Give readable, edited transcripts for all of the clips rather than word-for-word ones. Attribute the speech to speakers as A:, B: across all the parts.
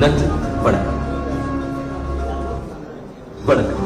A: நன்றி. வணக்கம். வணக்கம்.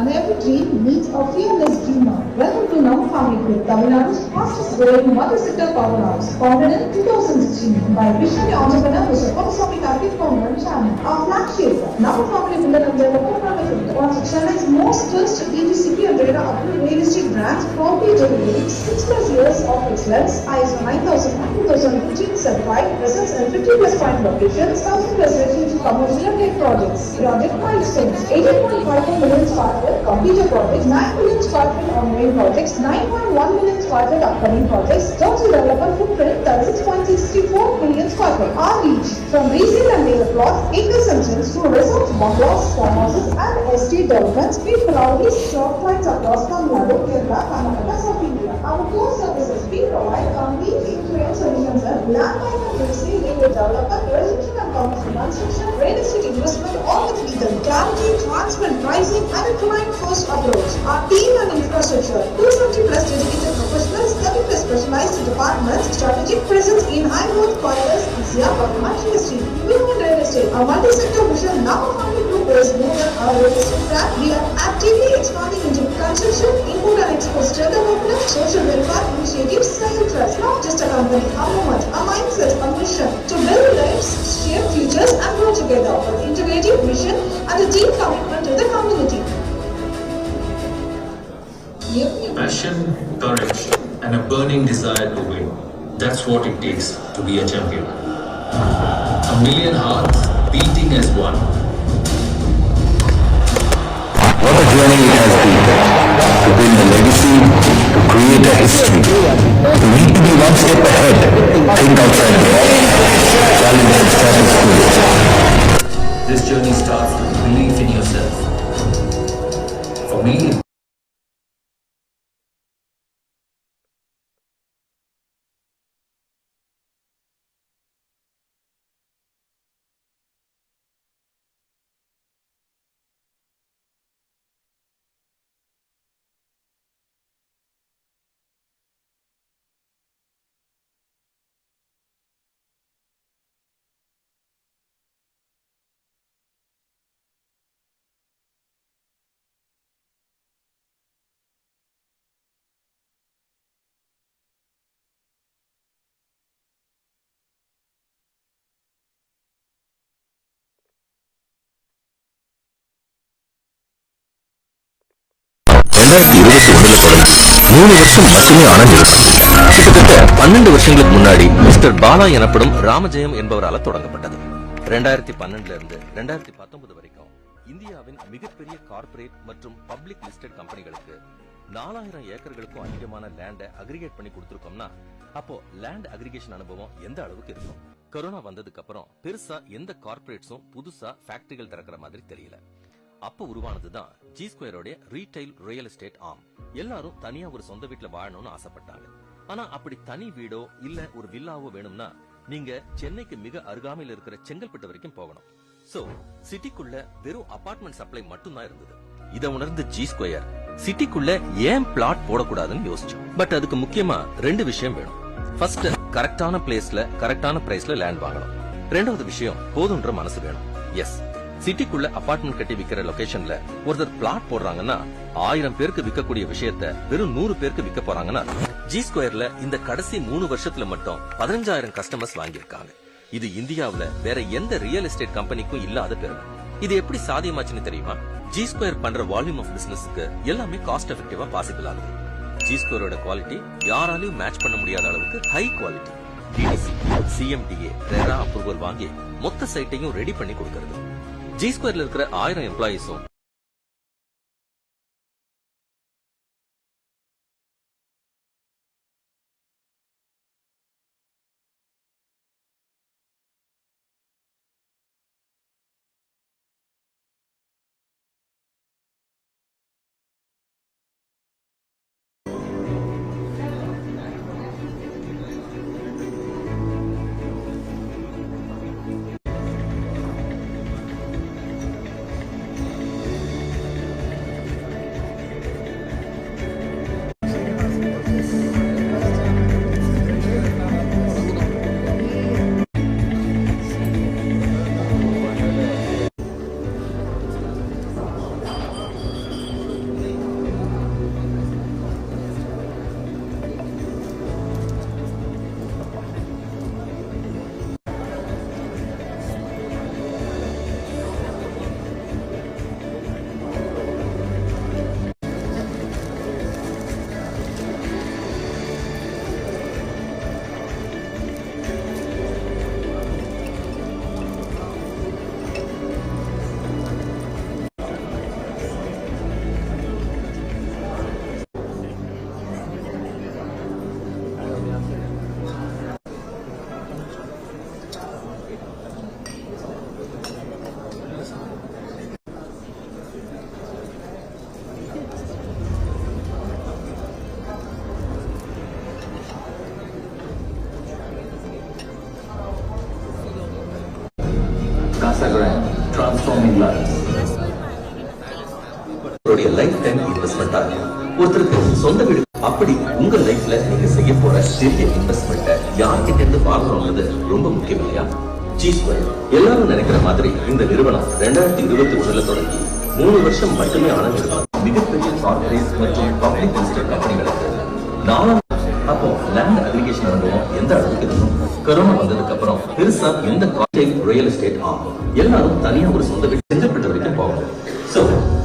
B: And every dream needs a fearless dreamer. Welcome to Nam Family Group, Tamil Nadu's fastest growing multi-sector powerhouse. Founded in 2016 by visionary entrepreneur Mr. Puthiya Thalaimurai channel. Our flagship, Nam Family Builder and Developer one of Chennai's most trusted ETCP and RERA approved real estate brands, proudly delivering 6+ years of excellence, ISO 9000 and 2015 certified, presence in 50+ prime locations, 1000+ residential commercial and tech projects. Project milestones: 18.54 million square feet completed projects, 9 million square feet ongoing projects, 9.1 million square feet upcoming projects, total developer footprint 36.64 million square feet. Our reach from resale and layer plots, acres and rents to resorts, bungalows, farmhouses and estate developments, we proudly serve clients across Tamil Nadu, Kerala, Karnataka, South India. Our core services, we provide complete end-to-end solutions and land bank and real estate, layer developer, residential and commercial construction, real estate investment, all with legal clarity, transparent pricing and a client-first approach. Our team and infrastructure, 270+ dedicated professionals, 30+ specialized departments, strategic presence in high-growth corridors, ECR, commercial estate, human real estate. Our multi-sector vision, Nam Family Group is more than our real estate brand. We are actively expanding into construction, import and export development, social welfare initiatives, self-trust. Not just a company, a movement, a mindset, a mission to build lives, shape futures and grow together with integrative vision and a deep commitment to the community.
C: Passion, courage and a burning desire to win. That's what it takes to be a champion. A million hearts beating as one.
D: What a journey it has been. To build a legacy, to create a history. You need to be one step ahead. Think outside the box. Challenge the status quo.
C: This journey starts with belief in yourself. For me,
D: தொடங்கி 3 வருஷம் மட்டுமே ஆனந்திருக்கும். கிட்டத்தட்ட 12 வருஷங்களுக்கு முன்னாடி mister Bala எனப்படும் ராமஜெயம் என்பவரால் தொடங்கப்பட்டது. 2012 இருந்து 2019 வரைக்கும் இந்தியாவின் மிகப்பெரிய கார்ப்பரேட் மற்றும் பப்ளிக் லிஸ்டட் கம்பெனிகளுக்கு 4000 ஏக்கர்களுக்கும் அதிகமான லேண்டை அக்ரிகேட் பண்ணி கொடுத்திருக்கோம்னா அப்போ லேண்ட் அக்ரிகேஷன் அனுபவம் எந்த அளவுக்கு இருக்கும்? கொரோனா வந்ததுக்கு அப்புறம் பெருசா எந்த கார்ப்பரேட்ஸும் புதுசா ஃபேக்டரிகள் திறக்கிற மாதிரி தெரியல. அப்ப உருவானதுதான் ஜி ஸ்கொயரோட ரீட்டைல் ரியல் எஸ்டேட் ஆர்ம். எல்லாரும் தனியா ஒரு சொந்த வீட்டுல வாழணும்னு ஆசைப்பட்டாங்க. ஆனா அப்படி தனி வீடோ இல்ல ஒரு வில்லாவோ வேணும்னா நீங்க சென்னைக்கு மிக அருகாமையில் இருக்கிற செங்கல்பட்டு வரைக்கும் போகணும். சோ சிட்டிக்குள்ள வெறும் அபார்ட்மெண்ட் சப்ளை மட்டும்தான் இருந்தது. இதை உணர்ந்து ஜி ஸ்கொயர் சிட்டிக்குள்ள ஏன் பிளாட் போடக்கூடாதுன்னு யோசிச்சோம். பட் அதுக்கு முக்கியமா 2 விஷயம் வேணும். ஃபர்ஸ்ட், கரெக்டான பிளேஸ்ல கரெக்டான பிரைஸ்ல லேண்ட் வாங்கணும். 2வது விஷயம், போதுன்ற மனசு வேணும். எஸ், சிட்டிக்குள்ள அபார்ட்மெண்ட் கட்டி விக்கிற லொகேஷன்ல ஒருத்தர் பிளாட் போடுறாங்கன்னா 1000 பேருக்கு விற்கக்கூடிய விஷயத்த வெறும் 100 பேருக்கு விற்க போறாங்கன்னா ஜி ஸ்கொயர்ல இந்த கடைசி 3 வருஷத்துல மட்டும் 15000 கஸ்டமர்ஸ் வாங்கியிருக்காங்க. இது இந்தியாவுல வேற எந்த ரியல் எஸ்டேட் கம்பெனிக்கும் இல்லாத பெருமை. இது எப்படி சாத்தியமாச்சுன்னு தெரியுமா? ஜி ஸ்கொயர் பண்ற வால்யூம் ஆஃப் பிசினஸ்க்கு எல்லாமே காஸ்ட் எஃபெக்டிவா பாசிபிள் ஆகுது. ஜி ஸ்கொயரோட குவாலிட்டி யாராலையும் மேட்ச் பண்ண முடியாத அளவுக்கு high quality. DTC, CMDA, RERA approval வாங்கி மொத்த சைட்டையும் ரெடி பண்ணி கொடுக்கிறது. ஜி ஸ்கொயர்ல இருக்கிற 1000 எம்ப்ளாயிஸும்
C: Casa Grande, transforming lives.
D: Lifetime இன்வெஸ்ட்மெண்டா இருக்கும். ஒருத்தருக்கு சொந்த வீடு. அப்படி உங்க லைஃப்ல நீங்க செய்ய போற பெரிய இன்வெஸ்ட்மெண்ட்டை யார்கிட்ட இருந்து வாங்கணும்ன்றது ரொம்ப முக்கியம் இல்லையா? G-Square. எல்லாரும் நினைக்கிற மாதிரி இந்த நிறுவனம் 2021ல தொடங்கி 3 வருஷம் மட்டுமே ஆன நிறுவனம். மிகப்பெரிய கார்ப்பரேட் மற்றும் பப்ளிக் லிஸ்டட் கம்பெனிகளுக்கு 4 அப்போ லேண்ட் அக்ரிகேஷன் அனுபவம் எந்த அளவுக்கு இருக்கும்? கொரோனா வந்ததுக்கு அப்புறம் பெருசா எந்த கார்ப்பரேட் ரியல் எஸ்டேட் ஆகும். எல்லாரும் தனியா ஒரு சொந்த வீடு செங்கல்பட்டு வரைக்கும் போகணும். சோ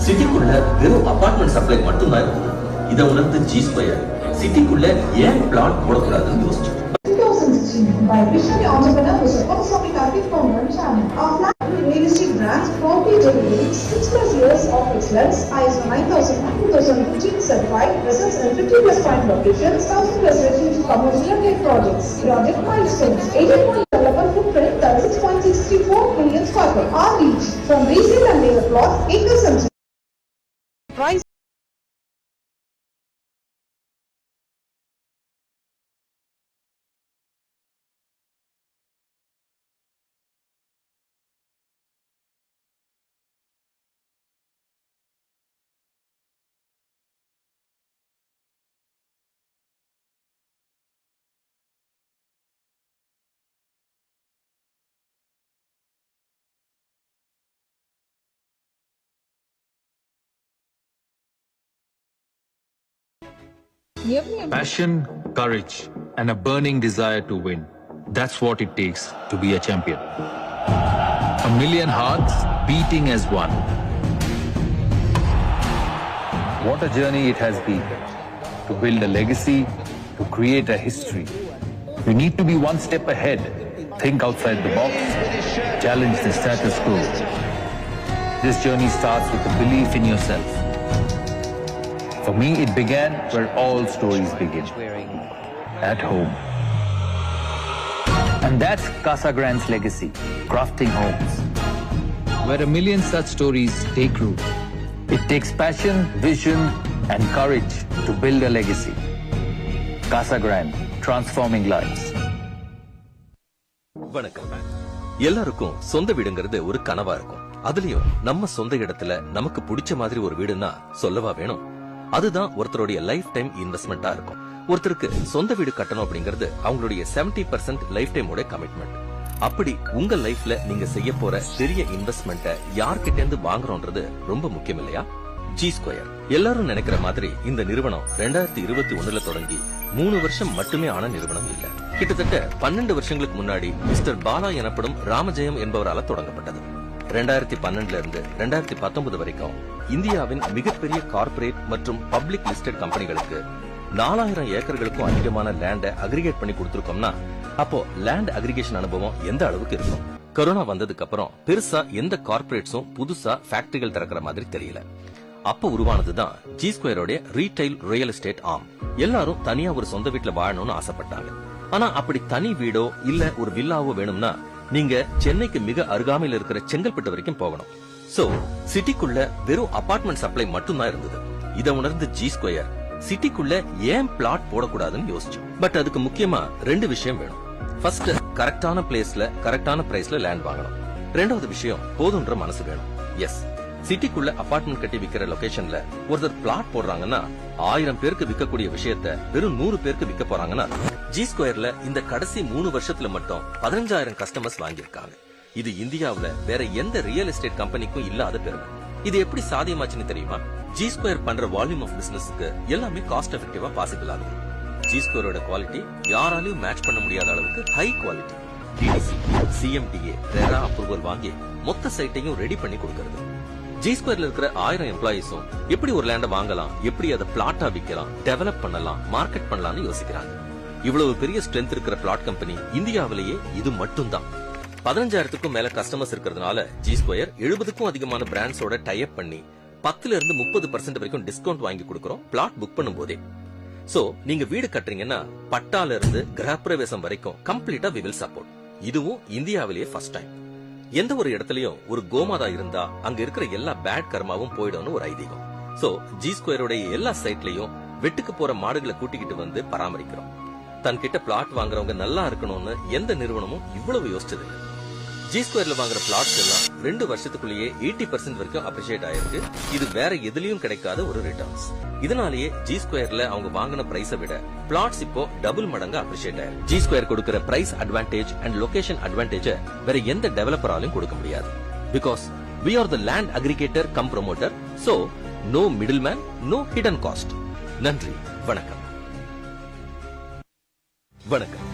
D: சிட்டிக்குள்ள வெறும் அபார்ட்மெண்ட் சப்ளை மட்டும்தான் இருக்குது. இதை உணர்ந்து G-Square சிட்டிக்குள்ள ஏன் பிளாட் போடக்கூடாதுன்னு யோசிச்சு
B: 2016 by visionary entrepreneur Mr. Puthiyathalaimurai founder channel. Our flat real estate brands proudly delivering 6+ years of excellence, ISO 9000 and 2015 certified, presence in 50+ prime locations, 1000+ residential commercial and trade projects. Project milestones: 18 developer footprint, 36.64 million square feet. Our reach from resale and layer plots, acres and price.
C: Passion, courage, and a burning desire to win. That's what it takes to be a champion. A million hearts beating as one. What a journey it has been. To build a legacy, to create a history. You need to be one step ahead. Think outside the box. Challenge the status quo. This journey starts with a belief in yourself. For me, it began where all stories begin, at home. And that's Casa Grande's legacy, crafting homes, where a million such stories take root. It takes passion, vision, and courage to build a legacy. Casa Grande, transforming lives.
D: வணக்கம். எல்லாருக்கும் சொந்த வீடுங்கிறது ஒரு கனவா இருக்கும். அதுலயும் நம்ம சொந்த இடத்துல நமக்கு பிடிச்ச மாதிரி ஒரு வீடுன்னா சொல்லவா வேணும்? அதுதான் ஒருத்தருடைய லைஃப் டைம் இன்வெஸ்ட்மெண்டா இருக்கும். ஒருத்தருக்கு சொந்த வீடு கட்டணும் அப்படிங்கிறது அவங்களுடைய 70% லைஃப் டைமோட கமிட்மெண்ட். அப்படி உங்க லைஃப்ல நீங்க செய்ய போற பெரிய இன்வெஸ்ட்மெண்ட்டை யார்கிட்ட இருந்து வாங்குறோம்ன்றது ரொம்ப முக்கியம் இல்லையா? G-Square. எல்லாரும் நினைக்கிற மாதிரி இந்த நிறுவனம் 2021ல தொடங்கி 3 வருஷம் மட்டுமே ஆன நிறுவனம் இல்ல. கிட்டத்தட்ட 12 வருஷங்களுக்கு முன்னாடி மிஸ்டர் பாலா எனப்படும் ராமஜெயம் என்பவரால தொடங்கப்பட்டது. 2012ல இருந்து 2019 வரைக்கும் இந்தியாவின் மிகப்பெரிய கார்ப்பரேட் மற்றும் பப்ளிக் லிஸ்டட் கம்பெனிகளுக்கு 4000 ஏக்கர்களுக்கும் அதிகமான லேண்ட அக்ரிகேட் பண்ணி கொடுத்திருக்கோம்னா அப்போ லேண்ட் அக்ரிகேஷன் அனுபவம் எந்த அளவுக்கு இருக்கும்? கொரோனா வந்ததுக்கு அப்புறம் பெருசா எந்த கார்ப்பரேட்ஸும் புதுசா ஃபேக்டரிகள் திறக்கிற மாதிரி தெரியல. அப்ப உருவானதுதான் G-Squareோட ரீட்டைல் ரியல் எஸ்டேட் ஆர்ம். எல்லாரும் தனியா ஒரு சொந்த வீட்டுல வாழணும்னு ஆசைப்பட்டாங்க. ஆனா அப்படி தனி வீடோ இல்ல ஒரு வில்லாவோ வேணும்னா நீங்க சென்னைக்கு மிக அருகாமையில் இருக்கிற செங்கல்பட்டு வரைக்கும் போகணும். சோ சிட்டிக்குள்ள வெறும் அபார்ட்மெண்ட் சப்ளை மட்டும்தான் இருந்தது. இதை உணர்ந்து G-Square சிட்டிக்குள்ள ஏன் பிளாட் போடக்கூடாதுன்னு யோசிச்சோம். பட் அதுக்கு முக்கியமா 2 விஷயம் வேணும். ஃபர்ஸ்ட், கரெக்டான பிளேஸ்ல கரெக்டான பிரைஸ்ல லேண்ட் வாங்கணும். 2வது விஷயம், போதுன்ற மனசு வேணும். எஸ், சிட்டிக்குள்ள அபார்ட்மெண்ட் கட்டி விக்கிற லொகேஷன்ல ஒருத்தர் பிளாட் போடுறாங்கன்னா 1000 பேருக்கு விற்கக்கூடிய விஷயத்த வெறும் 100 பேருக்கு விற்க போறாங்கன்னா G-Squareல இந்த கடைசி 3 வருஷத்துல மட்டும் 15000 கஸ்டமர்ஸ் வாங்கியிருக்காங்க. இது இந்தியாவுல வேற எந்த ரியல் எஸ்டேட் கம்பெனிக்கும் இல்லாத பெருமை. இது எப்படி சாத்தியமாச்சுன்னு தெரியுமா? G-Square பண்ற வால்யூம் ஆஃப் பிசினஸ்க்கு எல்லாமே காஸ்ட் எஃபெக்டிவா பாசிபிள் ஆகுது. G-Squareோட குவாலிட்டி யாராலையும் மேட்ச் பண்ண முடியாத அளவுக்கு high quality. DDC, CMDA, RERA approval வாங்கி மொத்த சைட்டையும் ரெடி பண்ணி கொடுக்கறது. G-Squareல இருக்கிற 1000 எம்ப்ளாயிஸும் எப்படி ஒரு லேண்ட வாங்கலாம், எப்படி அதை பிளாட்டா விற்கலாம், டெவலப் பண்ணலாம், மார்க்கெட் பண்ணலாம்னு யோசிக்கிறாங்க. இவ்வளவு பெரிய ஸ்ட்ரென்த் இருக்கிற பிளாட் கம்பெனி இந்தியாவிலேயே இது மட்டும்தான். 15000க்கும் மேல கஸ்டமர்ஸ் இருக்கிறதுனால G-Square 70க்கும் அதிகமான பிராண்ட்ஸோட டைப் பண்ணி 10ல இருந்து 30% வரைக்கும் டிஸ்கவுண்ட் வாங்கி கொடுக்கறோம் பிளாட் புக் பண்ணும் போதே. சோ நீங்க வீடு கட்டுறீங்கன்னா பட்டால இருந்து கிரகப்பிரவேசம் வரைக்கும் கம்ப்ளீட்டா we will support. இதுவும் இந்தியாவிலேயே ஃபர்ஸ்ட் டைம். எந்த ஒரு இடத்துலயும் ஒரு கோமாதா இருந்தா அங்க இருக்கிற எல்லா பேட் கர்மாவும் போயிடும்னு ஒரு ஐதீகம். சோ G-Squareோட எல்லா சைட்லயும் வெட்டுக்கு போற மாடுகளை கூட்டிக்கிட்டு வந்து பராமரிக்கிறோம். தன்கிட்ட பிளாட் வாங்குறவங்க நல்லா இருக்கணும்னு எந்த நிறுவனமும் இவ்வளவு யோசிச்சது. ஜி ஸ்கொயர்ல வாங்குற பிளாட்ஸ் எல்லாம் 2 வருஷத்துக்குள்ளேயே 80% வரைக்கும் அப்ரிஷியேட் ஆயிருக்கு. இது வேற எதுலயும் கிடைக்காத ஒரு ரிட்டர்ன்ஸ். இதனாலேயே ஜி ஸ்கொயர்ல அவங்க வாங்கின பிரைஸை விட பிளாட்ஸ் இப்போ டபுள் மடங்கு அப்ரிஷியேட் ஆயிருக்கு. ஜி ஸ்கொயர் கொடுக்கிற price advantage and location advantage வேற எந்த டெவலப்பராலும் கொடுக்க முடியாது. Because we are the land aggregator cum promoter, so no middleman, no hidden cost. நன்றி, வணக்கம். வணக்கம்.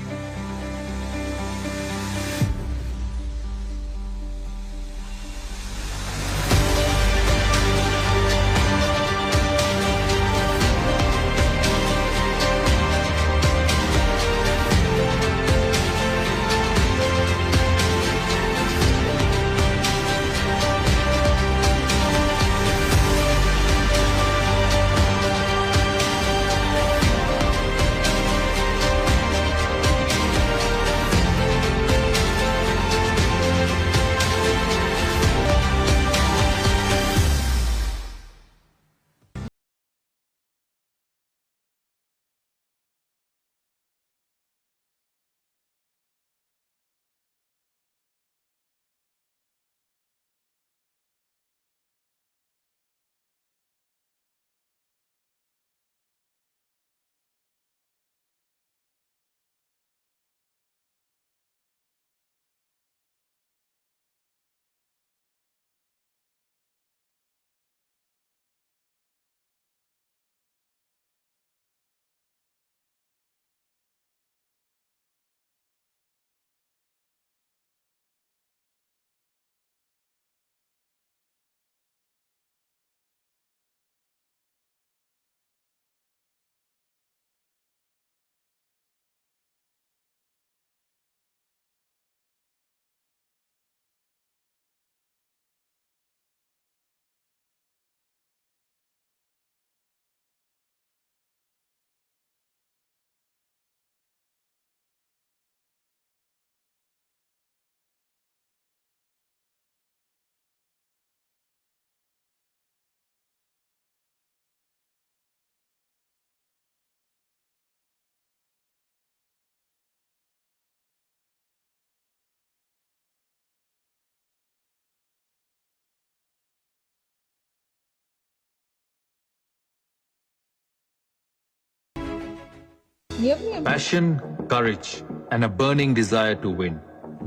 C: Passion, courage, and a burning desire to win.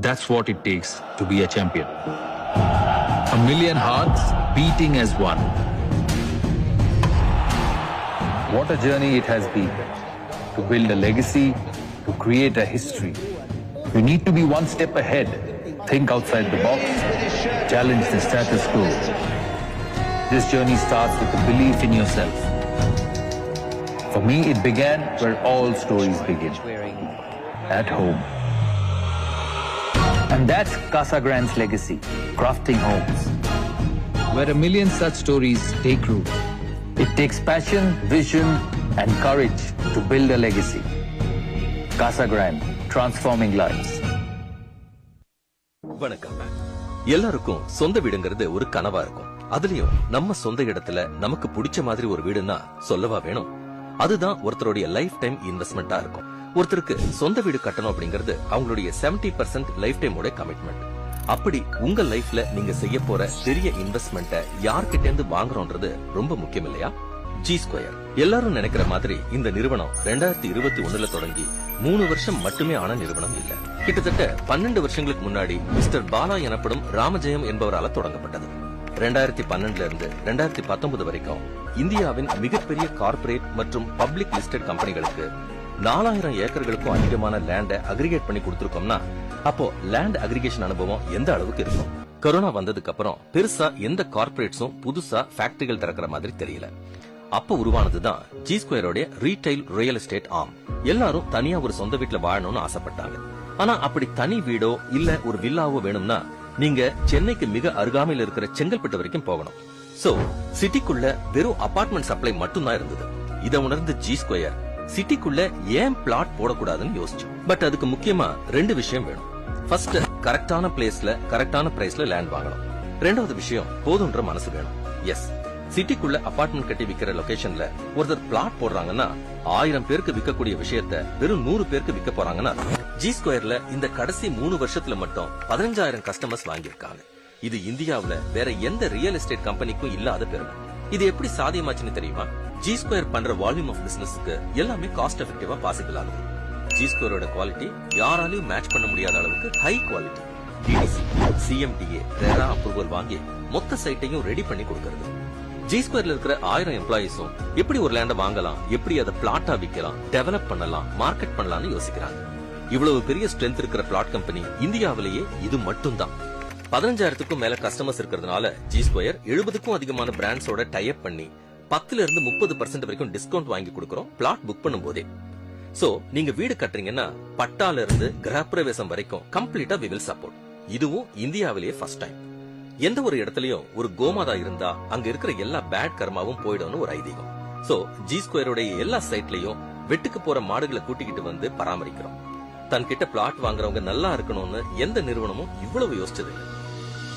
C: That's what it takes to be a champion. A million hearts beating as one. What a journey it has been to build a legacy, to create a history. You need to be one step ahead, think outside the box, challenge the status quo. This journey starts with a belief in yourself. For me, it began where all stories begin, at home. And that's Casa Grande's legacy, crafting homes, where a million such stories take root. It takes passion, vision, and courage to build a legacy. Casa Grande, transforming lives.
D: வணக்கம். எல்லாருக்கும் சொந்த வீடுங்கிறது ஒரு கனவா இருக்கும். அதுலயும் நம்ம சொந்த இடத்துல நமக்கு பிடிச்ச மாதிரி ஒரு வீடுன்னா சொல்லவா வேணும். அதுதான் ஒருத்தருடைய லைஃப் டைம் இன்வெஸ்ட்மெண்டா இருக்கும். ஒருத்தருக்கு சொந்த வீடு கட்டணும் அப்படிங்கிறது அவங்களுடைய 70% லைஃப் டைமோட கமிட்மெண்ட். அப்படி உங்க லைஃப்ல நீங்க செய்ய போற பெரிய இன்வெஸ்ட்மெண்ட்டை யார்கிட்ட இருந்து வாங்குறோன்றது ரொம்ப முக்கியம் இல்லையா? G square. எல்லாரும் நினைக்கிற மாதிரி இந்த நிறுவனம் 2021ல தொடங்கி 3 வருஷம் மட்டுமே ஆன நிறுவனம் இல்ல. கிட்டத்தட்ட 12 வருஷங்களுக்கு முன்னாடி மிஸ்டர் பாலா எனப்படும் ராமஜெயம் என்பவரால தொடங்கப்பட்டது. 2012ல இருந்து 2019 வரைக்கும் இந்தியாவின் மிகப்பெரிய கார்ப்பரேட் மற்றும் பப்ளிக் லிஸ்டட் கம்பெனிகளுக்கு 4000 ஏக்கர்களுக்கும் அதிகமான லேண்ட அக்ரிகேட் பண்ணி கொடுத்திருக்கோம்னா அப்போ லேண்ட் அக்ரிகேஷன் அனுபவம் எந்த அளவுக்கு இருக்கும்? கொரோனா வந்ததுக்கு அப்புறம் பெருசா எந்த கார்ப்பரேட்ஸும் புதுசா ஃபேக்டரிகள் திறக்கிற மாதிரி தெரியல. அப்ப உருவானதுதான் ஜி ஸ்கொயரோட ரீட்டைல் ரியல் எஸ்டேட் ஆர்ம். எல்லாரும் தனியா ஒரு சொந்த வீட்டுல வாழணும்னு ஆசைப்பட்டாங்க. ஆனா அப்படி தனி வீடோ இல்ல ஒரு வில்லாவோ வேணும்னா நீங்க சென்னைக்கு மிக அருகாமையில் இருக்கிற செங்கல்பட்டு வரைக்கும் போகணும். சோ சிட்டிக்குள்ள வெறும் அபார்ட்மெண்ட் சப்ளை மட்டும்தான் இருந்தது. இதை உணர்ந்து ஜி ஸ்கொயர் சிட்டிக்குள்ள ஏன் பிளாட் போடக்கூடாதுன்னு யோசிச்சோம். பட் அதுக்கு முக்கியமா 2 விஷயம் வேணும். ஃபர்ஸ்ட், கரெக்டான பிளேஸ்ல கரெக்டான பிரைஸ்ல லேண்ட் வாங்கணும். 2வது விஷயம், போதுன்ற மனசு வேணும். எஸ், சிட்டிக்குள்ள அபார்ட்மெண்ட் கட்டி விக்கிற லொகேஷன்ல ஒருத்தர் பிளாட் போடுறாங்கன்னா 1000 பேருக்கு விற்கக்கூடிய விஷயத்த வெறும் 100 பேருக்கு விற்க போறாங்கன்னா ஜி ஸ்கொயர்ல இந்த கடைசி 3 வருஷத்துல மட்டும் 15,000 கஸ்டமர்ஸ் வாங்கியிருக்காங்க. இது இந்தியாவுல வேற எந்த ரியல் எஸ்டேட் கம்பெனிக்கும் இல்லாத பெருமை. இது எப்படி சாத்தியமாச்சுன்னு தெரியுமா? ஜி ஸ்கொயர் பண்ற வால்யூம் ஆஃப் பிசினஸ்க்கு எல்லாமே காஸ்ட் எஃபெக்டிவா பாசிபிள் ஆகுது. ஜி ஸ்கொயரோட குவாலிட்டி யாராலையும் மேட்ச் பண்ண முடியாத அளவுக்கு high quality. DTC, CMDA, RERA approval வாங்கி மொத்த சைட்டையும் ரெடி பண்ணி கொடுக்கறது. ஜி ஸ்கொயர்ல இருக்கிற 1000 எம்ப்ளாயிஸும் எப்படி ஒரு லேண்ட வாங்கலாம், எப்படி அதை பிளாட்டா விற்கலாம், டெவலப் பண்ணலாம், மார்க்கெட் பண்ணலாம்னு யோசிக்கிறாங்க. இவ்வளவு பெரிய ஸ்ட்ரென்த் இருக்கிற பிளாட் கம்பெனி இந்தியாவிலேயே இது மட்டும் தான். 15,000க்கும் மேல கஸ்டமர்ஸ் இருக்கிறதுனால ஜி ஸ்கொயர் 70க்கும் அதிகமான பிராண்ட்ஸோட டைப் பண்ணி 10ல இருந்து 30% வரைக்கும் டிஸ்கவுண்ட் வாங்கி கொடுக்கறோம் பிளாட் புக் பண்ணும் போதே. சோ நீங்க வீடு கட்டுறீங்கன்னா பட்டால இருந்து கிரகப்பிரவேசம் வரைக்கும் கம்ப்ளீட்டா வி வில் சப்போர்ட். இதுவும் இந்தியாவிலேயே ஃபர்ஸ்ட் டைம். எந்த ஒரு இடத்துலயும் ஒரு கோமாதா இருந்தா அங்க இருக்கிற எல்லா பேட் கர்மாவும் போயிடும்னு ஒரு ஐதீகம். சோ ஜி ஸ்கொயரோட எல்லா சைட்லயும் வெட்டுக்கு போற மாடுகளை கூட்டிக்கிட்டு வந்து பராமரிக்கிறோம். தன்கிட்ட பிளாட் வாங்குறவங்க நல்லா இருக்கணும்னு எந்த நிறுவனமும் இவ்வளவு யோசிச்சது.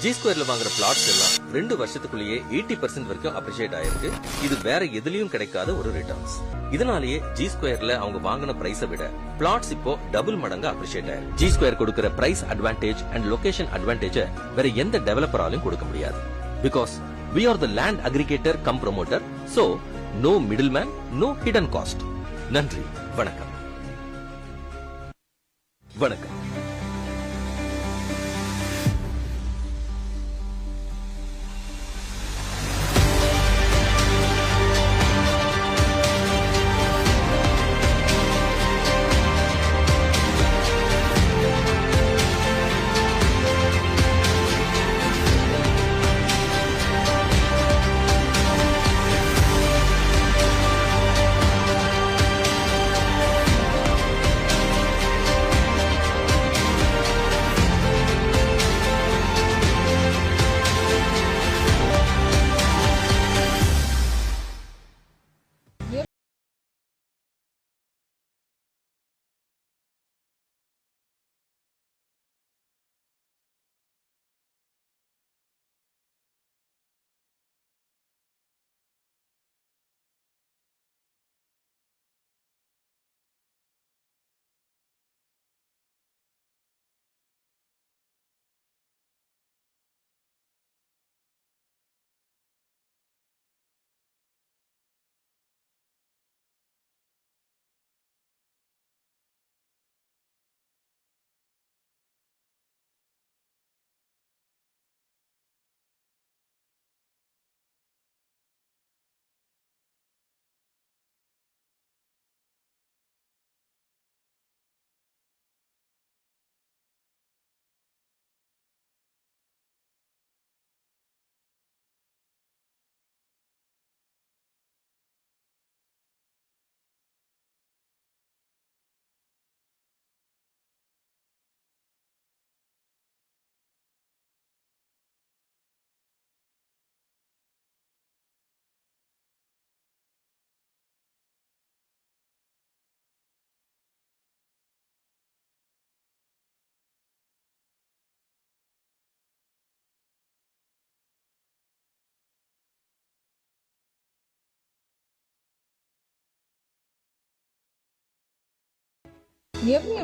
D: ஜி ஸ்கொயர்ல வாங்குற பிளாட்ஸ் எல்லாம் 2 வருஷத்துக்குள்ளேயே 80% வரைக்கும் அப்ரிஷியேட் ஆயிருக்கு. இது வேற எதுலயும் கிடைக்காத ஒரு ரிட்டர்ன்ஸ். இதனாலேயே ஜி ஸ்கொயர்ல அவங்க வாங்கின பிரைஸை விட பிளாட்ஸ் இப்போ டபுள் மடங்கு அப்ரிஷியேட் ஆயிருக்கு. ஜி ஸ்கொயர் கொடுக்கிற price advantage and location advantage வேற எந்த டெவலப்பராலும் கொடுக்க முடியாது. Because we are the land aggregator cum promoter, so no middleman, no hidden cost. நன்றி, வணக்கம். வணக்கம்.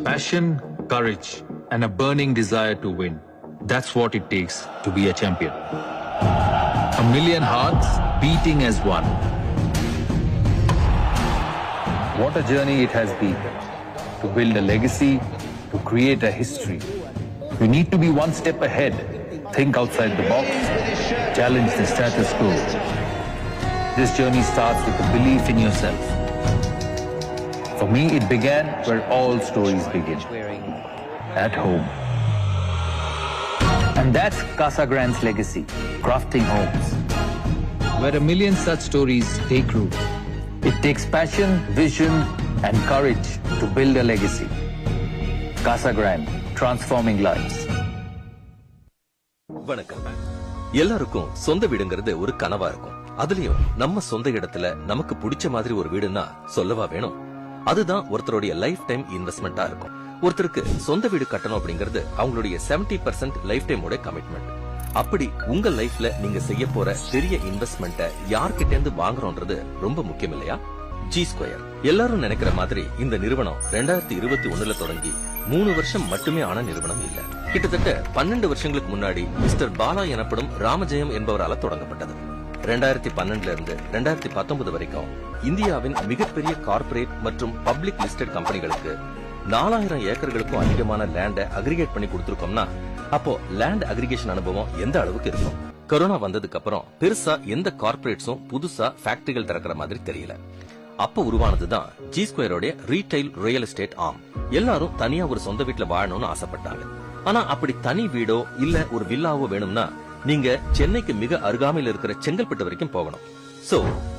C: Passion, courage, and a burning desire to win. That's what it takes to be a champion. A million hearts beating as one. What a journey it has been to build a legacy, to create a history. You need to be one step ahead, think outside the box, challenge the status quo. This journey starts with a belief in yourself. For me, it began where all stories begin, at home. And that's Casa Grande's legacy, crafting homes, where a million such stories take root. It takes passion, vision, and courage to build a legacy. Casa Grande, transforming lives.
D: வணக்கம். எல்லாருக்கும் சொந்த வீடுங்கிறது ஒரு கனவா இருக்கும். அதுலயும் நம்ம சொந்த இடத்துல நமக்கு பிடிச்ச மாதிரி ஒரு வீடுன்னா சொல்லவா வேணும். அதுதான் ஒருத்தருடைய லைஃப் டைம் இன்வெஸ்ட்மெண்டா இருக்கும். ஒருத்தருக்கு சொந்த வீடு கட்டணும் அப்படிங்கிறது அவங்களுடைய 70% லைஃப் டைமோட கமிட்மெண்ட். அப்படி உங்க லைஃப்ல நீங்க செய்ய போற பெரிய இன்வெஸ்ட்மெண்ட்டை யார்கிட்ட இருந்து வாங்குறோன்றது ரொம்ப முக்கியம் இல்லையா? G square. எல்லாரும் நினைக்கிற மாதிரி இந்த நிறுவனம் 2021ல தொடங்கி 3 வருஷம் மட்டுமே ஆன நிறுவனம் இல்ல. கிட்டத்தட்ட 12 வருஷங்களுக்கு முன்னாடி மிஸ்டர் பாலா எனப்படும் ராமஜெயம் என்பவரால தொடங்கப்பட்டது. 2012ல இருந்து 2019 வரைக்கும் இந்தியாவின் மிகப்பெரிய கார்ப்பரேட் மற்றும் பப்ளிக் லிஸ்டட் கம்பெனிகளுக்கு 4000 ஏக்கர்களுக்கும் அதிகமான லேண்ட அக்ரிகேட் பண்ணி கொடுத்திருக்கோம்னா அப்போ லேண்ட் அக்ரிகேஷன் அனுபவம் எந்த அளவுக்கு இருக்கும்? கொரோனா வந்ததுக்கு அப்புறம் பெருசா எந்த கார்ப்பரேட்ஸும் புதுசா ஃபேக்டரிகள் திறக்கிற மாதிரி தெரியல. அப்ப உருவானதுதான் ஜி ஸ்கொயரோட ரீட்டைல் ரியல் எஸ்டேட் ஆர்ம். எல்லாரும் தனியா ஒரு சொந்த வீட்டுல வாழணும்னு ஆசைப்பட்டாங்க. ஆனா அப்படி தனி வீடோ இல்ல ஒரு வில்லாவோ வேணும்னா நீங்க சென்னைக்கு மிக அருகாமையில் இருக்கிற செங்கல்பட்டு வரைக்கும் போகணும். சோ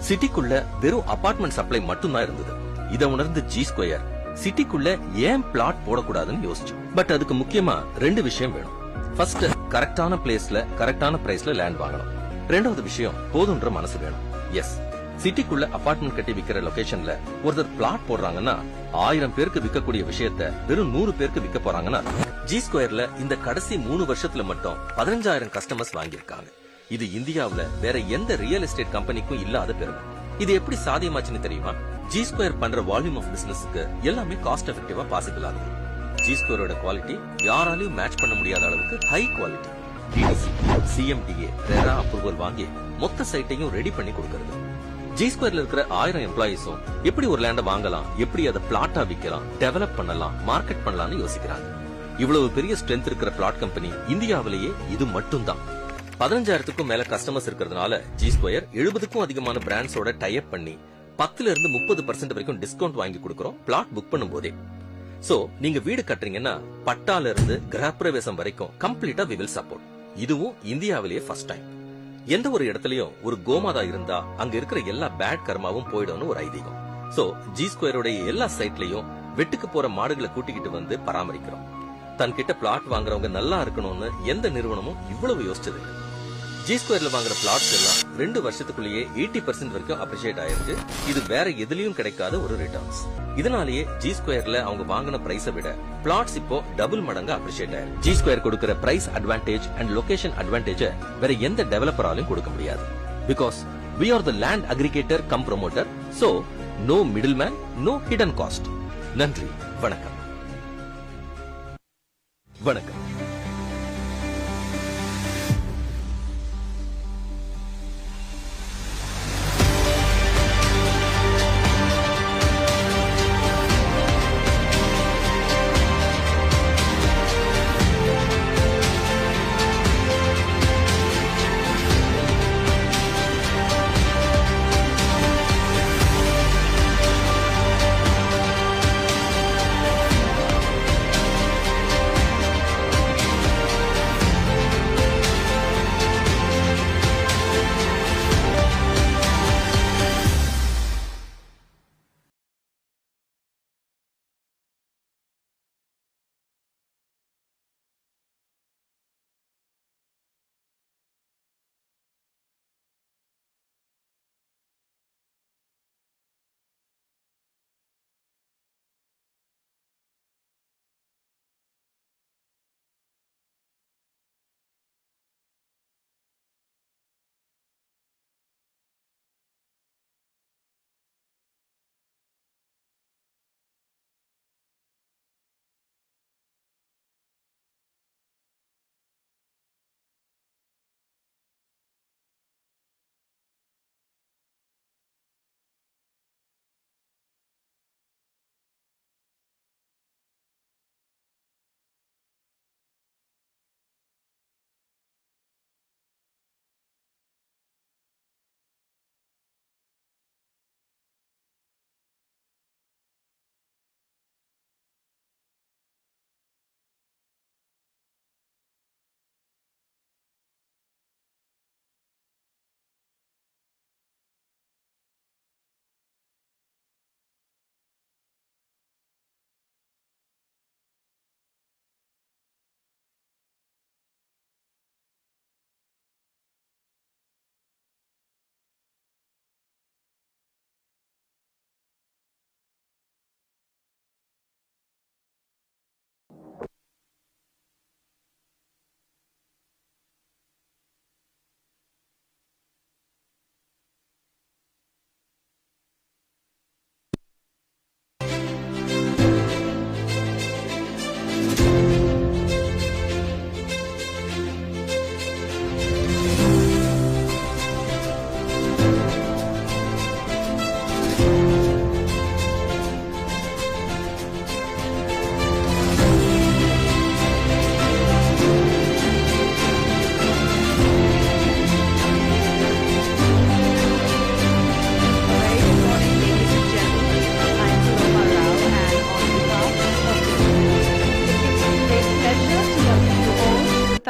D: சிட்டிக்குள்ள வெறும் அபார்ட்மெண்ட் சப்ளை மட்டும்தான் இருந்தது. இதை உணர்ந்து ஜி ஸ்கொயர் சிட்டிக்குள்ள ஏன் பிளாட் போடக்கூடாதுன்னு யோசிச்சோம். பட் அதுக்கு முக்கியமா 2 விஷயம் வேணும். ஃபர்ஸ்ட், கரெக்டான பிளேஸ்ல கரெக்டான பிரைஸ்ல லேண்ட் வாங்கணும். ரெண்டாவது விஷயம், போதுன்ற மனசு வேணும். எஸ், சிட்டிக்குள்ள அபார்ட்மெண்ட் கட்டி விக்கிற லொகேஷன்ல ஒருத்தர் பிளாட் போடுறாங்கன்னா 1000 பேருக்கு விற்கக்கூடிய விஷயத்த வெறும் 100 பேருக்கு விற்க போறாங்கன்னா ஜி ஸ்கொயர்ல இந்த கடைசி 3 வருஷத்துல மட்டும் 15000 கஸ்டமர்ஸ் வாங்கியிருக்காங்க. இது இந்தியாவுல வேற எந்த ரியல் எஸ்டேட் கம்பெனிக்கும் இல்லாத பெருமை. இது எப்படி சாத்தியமாச்சுன்னு தெரியுமா? ஜி ஸ்கொயர் பண்ற வால்யூம் ஆஃப் பிசினஸ்க்கு எல்லாமே காஸ்ட் எஃபெக்டிவா பாசிபிள் ஆகுது. ஜி ஸ்கொயரோட குவாலிட்டி யாராலையும் மேட்ச் பண்ண முடியாத அளவுக்கு high quality. DTC, CMDA, RERA approval வாங்கி மொத்த சைட்டையும் ரெடி பண்ணி கொடுக்கறது. ஜி ஸ்கொயர்ல இருக்கிற 1000 எம்ப்ளாயிஸும் எப்படி ஒரு லேண்ட வாங்கலாம், எப்படி அதை பிளாட்டா விற்கலாம், டெவலப் பண்ணலாம், மார்க்கெட் பண்ணலாம்னு யோசிக்கிறாங்க. இவ்வளவு பெரிய ஸ்ட்ரென்த் இருக்கிற பிளாட் கம்பெனி இந்தியாவிலேயே இது மட்டும் தான். 15000க்கும் மேல கஸ்டமர்ஸ் இருக்கிறதுனால ஜி ஸ்கொயர் 70க்கும் அதிகமான பிராண்ட்ஸோட டைப் பண்ணி 10ல இருந்து 30% வரைக்கும் டிஸ்கவுண்ட் வாங்கி கொடுக்கறோம் பிளாட் புக் பண்ணும் போதே. சோ நீங்க வீடு கட்டுறீங்கன்னா பட்டால இருந்து கிரகப்பிரவேசம் வரைக்கும் கம்ப்ளீட்டா வி வில் சப்போர்ட். இதுவும் இந்தியாவிலேயே ஃபர்ஸ்ட் டைம். எந்த ஒரு இடத்துலயும் ஒரு கோமாதா இருந்தா அங்க இருக்கிற எல்லா பேட் கர்மாவும் போயிடும்னு ஒரு ஐதீகம். சோ ஜி ஸ்கொயரோட எல்லா சைட்லயும் வெட்டுக்கு போற மாடுகளை கூட்டிக்கிட்டு வந்து பராமரிக்கிறோம். தன்கிட்ட பிளாட் வாங்குறவங்க நல்லா இருக்கணும்னு எந்த நிறுவனமும் இவ்வளவு யோசிச்சது. ஜி ஸ்கொயர்ல வாங்குற பிளாட்ஸ் எல்லாம் 2 வருஷத்துக்குள்ளேயே 80% வரைக்கும் அப்ரிஷியேட் ஆயிருக்கு. இது வேற எதுலயும் கிடைக்காத ஒரு ரிட்டர்ன்ஸ். இதனாலேயே ஜி ஸ்கொயர்ல அவங்க வாங்கின பிரைஸை விட பிளாட்ஸ் இப்போ டபுள் மடங்கு அப்ரிஷியேட் ஆயிருக்கு. ஜி ஸ்கொயர் கொடுக்கிற price advantage and location advantage வேற எந்த டெவலப்பராலும் கொடுக்க முடியாது. Because we are the land aggregator cum promoter, so no middleman, no hidden cost. நன்றி, வணக்கம். வணக்கம்.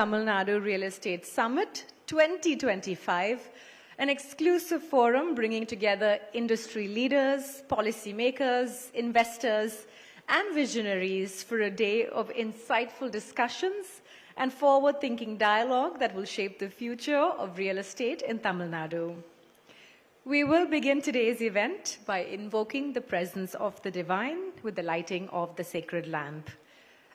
A: Tamil Nadu Real Estate Summit 2025, an exclusive forum bringing together industry leaders, policymakers, investors, and visionaries for a day of insightful discussions and forward-thinking dialogue that will shape the future of real estate in Tamil Nadu. We will begin today's event by invoking the presence of the divine with the lighting of the sacred lamp.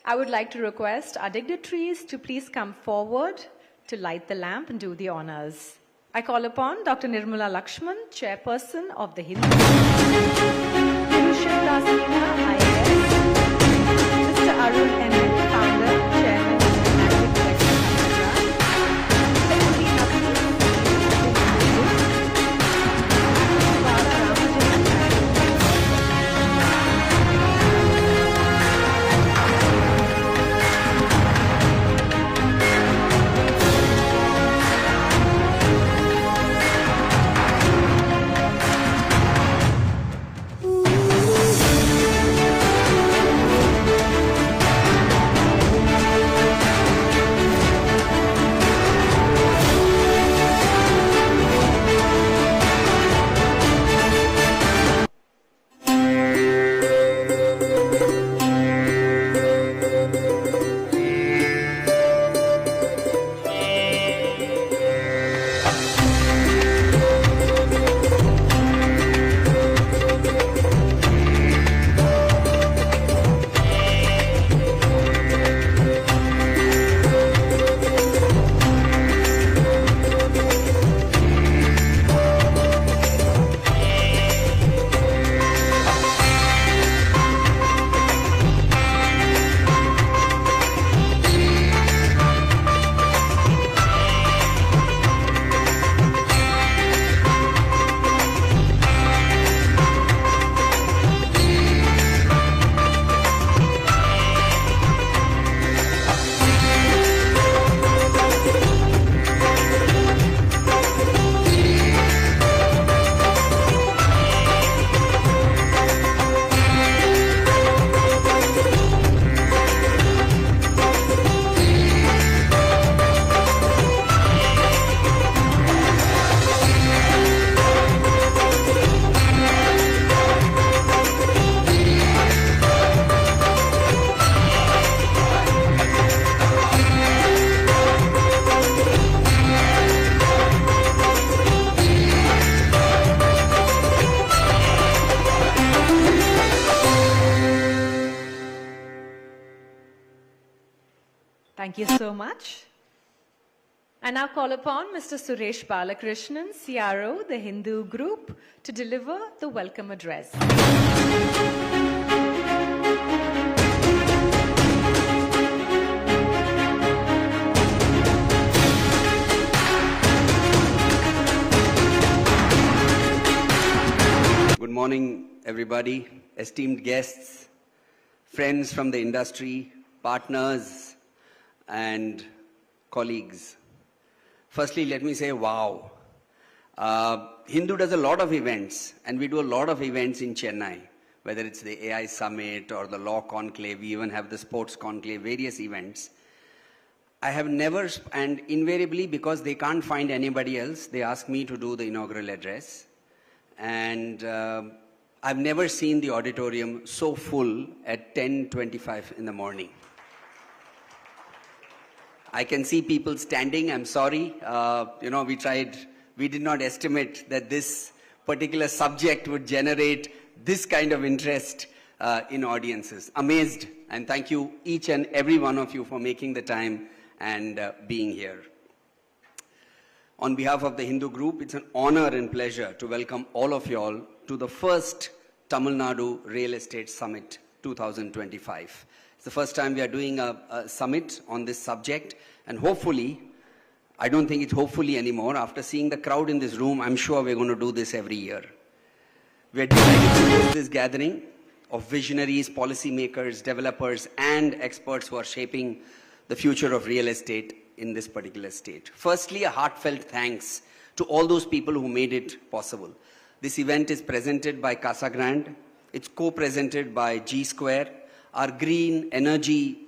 A: I would like to request our dignitaries to please come forward to light the lamp and do the honors. I call upon Dr. Nirmala Lakshman, chairperson of the Hindu Mr. Arun M. founder, chairman, and Thank you so much. I now call upon Mr. Suresh Balakrishnan, CRO, the Hindu Group, to deliver the welcome address.
E: Good morning, everybody, esteemed guests, friends from the industry, partners, and colleagues. Firstly, let me say, wow. Hindu does a lot of events, and we do a lot of events in Chennai, whether it's the AI Summit or the Law Conclave, we even have the Sports Conclave, various events. I have never, and invariably because they can't find anybody else, they ask me to do the inaugural address. And I've never seen the auditorium so full at 10:25 in the morning. I can see people standing. I'm sorry. We did not estimate that this particular subject would generate this kind of interest in audiences. Amazed. And thank you, each and every one of you, for making the time and being here. On behalf of the Hindu Group, it's an honor and pleasure to welcome all of you all to the first Tamil Nadu Real Estate Summit 2025. It's the first time we are doing a summit on this subject, and hopefully, I don't think it's hopefully anymore, after seeing the crowd in this room, I'm sure we're going to do this every year. We're delighted to host this gathering of visionaries, policymakers, developers, and experts who are shaping the future of real estate in this particular state. Firstly, a heartfelt thanks to all those people who made it possible. This event is presented by Casa Grande. It's co-presented by G Square. Our green energy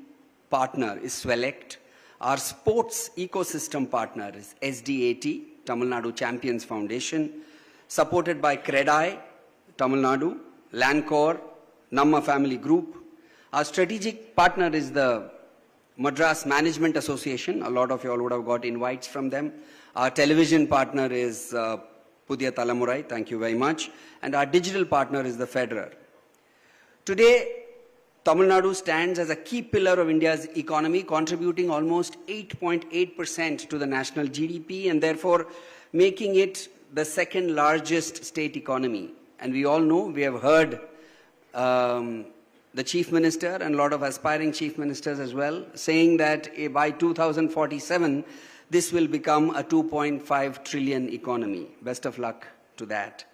E: partner is Swelect. Our sports ecosystem partner is SDAT, Tamil Nadu Champions Foundation, supported by CREDAI, Tamil Nadu, Lancor, Namma Family Group. Our strategic partner is the Madras Management Association. A lot of you all would have got invites from them. Our television partner is Puthiya Thalaimurai. Thank you very much. And our digital partner is the Federer. Today, Tamil Nadu stands as a key pillar of India's economy, contributing almost 8.8% to the national GDP and therefore making it the second largest state economy. And we all know, we have heard the Chief Minister and a lot of aspiring Chief Ministers as well saying that by 2047, this will become a 2.5 trillion economy. Best of luck to that.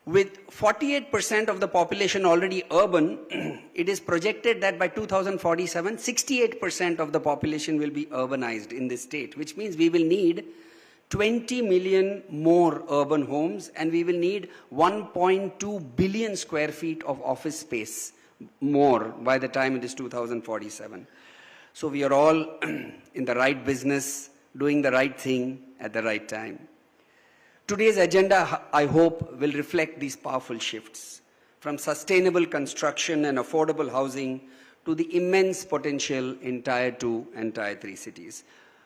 E: With 48% of the population already urban, it is projected that by 2047, 68% of the population will be urbanized in this state, which means we will need 20 million more urban homes and we will need 1.2 billion square feet of office space more by the time it is 2047. So we are all in the right business, doing the right thing at the right time. Today's agenda, I hope, will reflect these powerful shifts, from sustainable construction and affordable housing to the immense potential in Tier 2 and Tier 3 cities.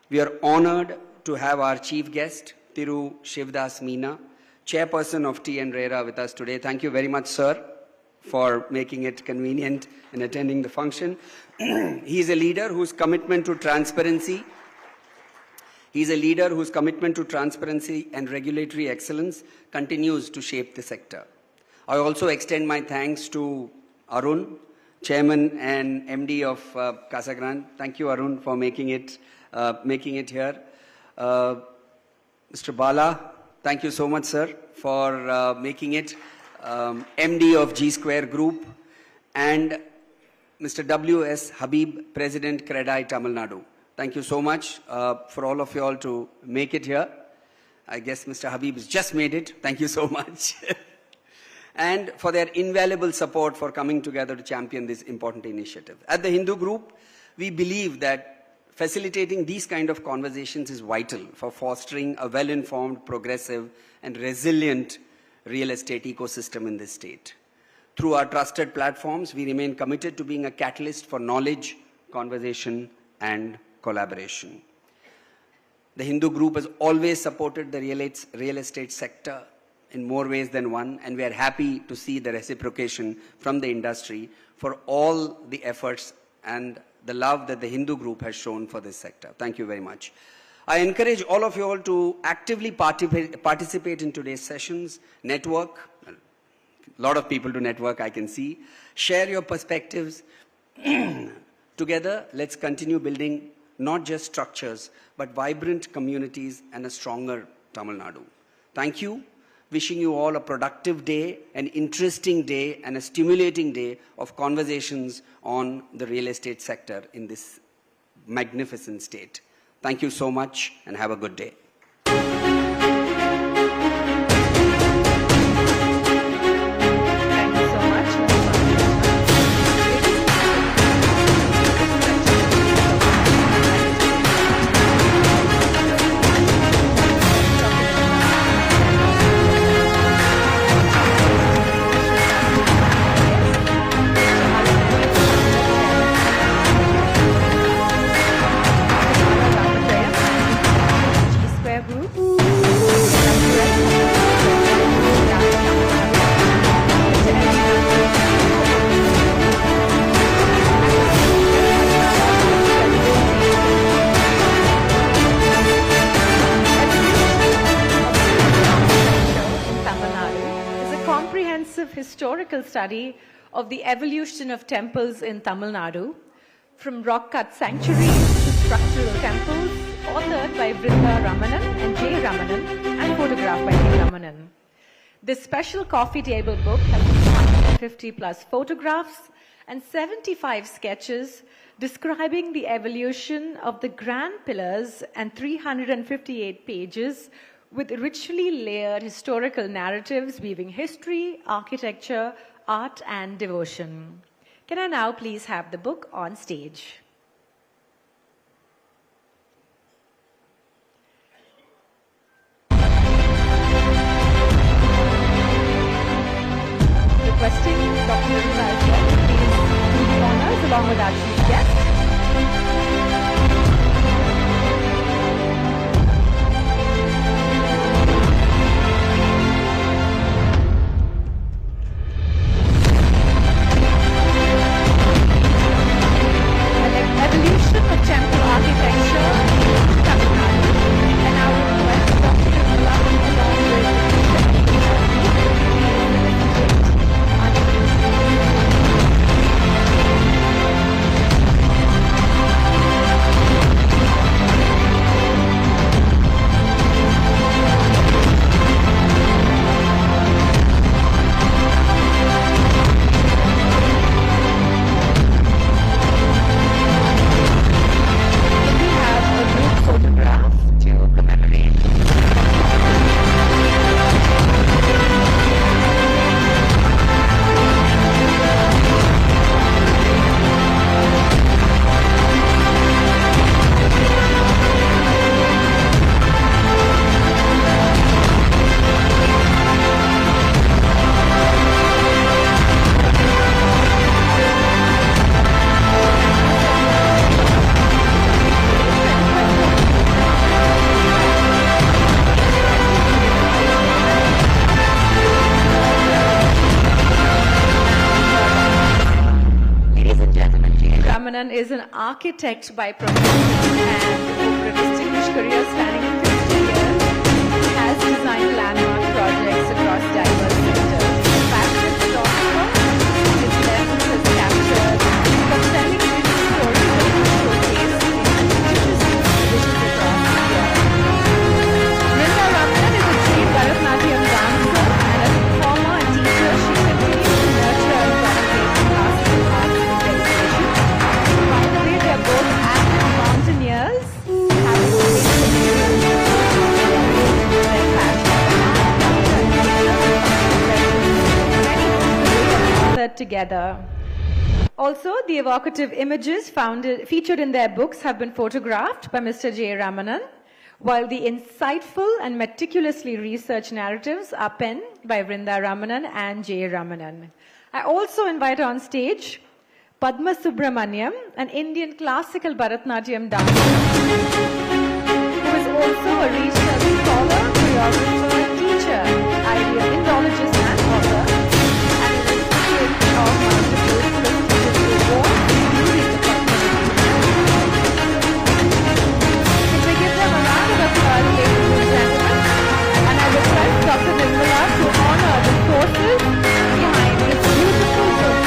E: We are honored to have our chief guest, Thiru Shivdas Meena, chairperson of RERA with us today. Thank you very much, sir, for making it convenient in attending the function. He is a leader whose commitment to transparency and regulatory excellence continues to shape the sector. I also extend my thanks to Arun, Chairman and MD of Casa Grande. Thank you, Arun, for making it here. Mr. Bala, thank you so much, sir, for making it MD of G Square Group, and Mr. W.S. Habib, President, CREDAI, Tamil Nadu. Thank you so much for all of you all to make it here. I guess Mr. Habib has just made it. Thank you so much. And for their invaluable support for coming together to champion this important initiative. At the Hindu Group, we believe that facilitating these kind of conversations is vital for fostering a well-informed, progressive, and resilient real estate ecosystem in this state. Through our trusted platforms, we remain committed to being a catalyst for knowledge, conversation, and collaboration. The Hindu Group has always supported the real estate sector in more ways than one, and we are happy to see the reciprocation from the industry for all the efforts and the love that the Hindu Group has shown for this sector. Thank you very much. I encourage all of you all to actively participate in today's sessions, network, a lot of people to network I can see, share your perspectives. Together, let's continue building not just structures, but vibrant communities and a stronger Tamil Nadu. Thank you. Wishing you all a productive day, an interesting day, and a stimulating day of conversations on the real estate sector in this magnificent state. Thank you so much and have a good day.
A: Historical study of the evolution of temples in Tamil Nadu, from rock-cut sanctuaries to structural temples, authored by Vrinda Ramanan and J. Ramanan and photographed by K. Ramanan. This special coffee table book has 150 plus photographs and 75 sketches describing the evolution of the grand pillars and 358 pages with richly layered historical narratives weaving history, architecture, art, and devotion. Can I now please have the book on stage? requesting Dr. Nirmala as well to please do the honors along with our chief guest. Evolution of temple architecture in Tamil Nadu, and I would request Dr. Nirmala along with is an architect by profession and over a distinguished career spanning 50 years, has designed landmark projects across diverse sectors. A passionate philosopher, his lessons has captured compelling vision stories that he showcased in indigenous institutions across India. Vrinda Ramanan is a trained Bharatanatyam dancer, and as a performer and teacher, she continues to nurture and propagate classical arts with dedication. By the way, they are both active mountaineers, having their passion together. Also, the evocative images featured in their books have been photographed by Mr. J. Ramanan, while the insightful and meticulously researched narratives are penned by Vrinda Ramanan and J. Ramanan. I also invite on stage Padma Subramaniam, an Indian classical Bharatanatyam dancer, who is also a research scholar, choreographer, teacher, ideal Indologist and author, and a recipient of multiple prestigious awards, including the Padma Vibhushan. Can we give them a round of applause, ladies and gentlemen? And I request Dr. Nirmala to honor the sources behind this beautiful book.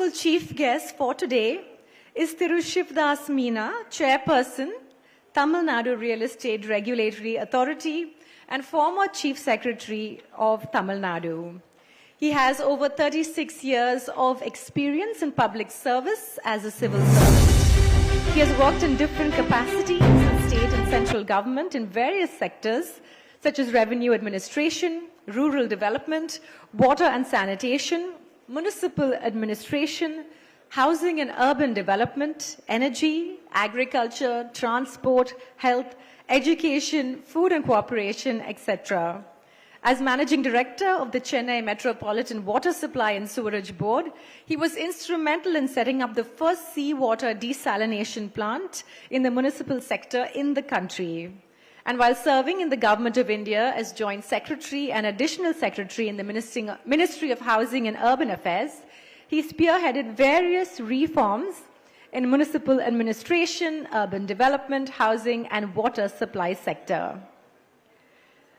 A: honorable chief guest for today is Thiru Shivdas Meena, chairperson, Tamil Nadu Real Estate Regulatory Authority and former chief secretary of Tamil Nadu. He has over 36 years of experience in public service as a civil servant. He has worked in different capacities in state and central government in various sectors such as revenue administration, rural development, water and sanitation, municipal administration, housing and urban development, energy, agriculture, transport, health, education, food and cooperation, etc. As Managing Director of the Chennai Metropolitan Water Supply and Sewerage Board, he was instrumental in setting up the first seawater desalination plant in the municipal sector in the country. And while serving in the Government of India as Joint Secretary and Additional Secretary in the Ministry of Housing and Urban Affairs, he spearheaded various reforms in municipal administration, urban development, housing and water supply sector.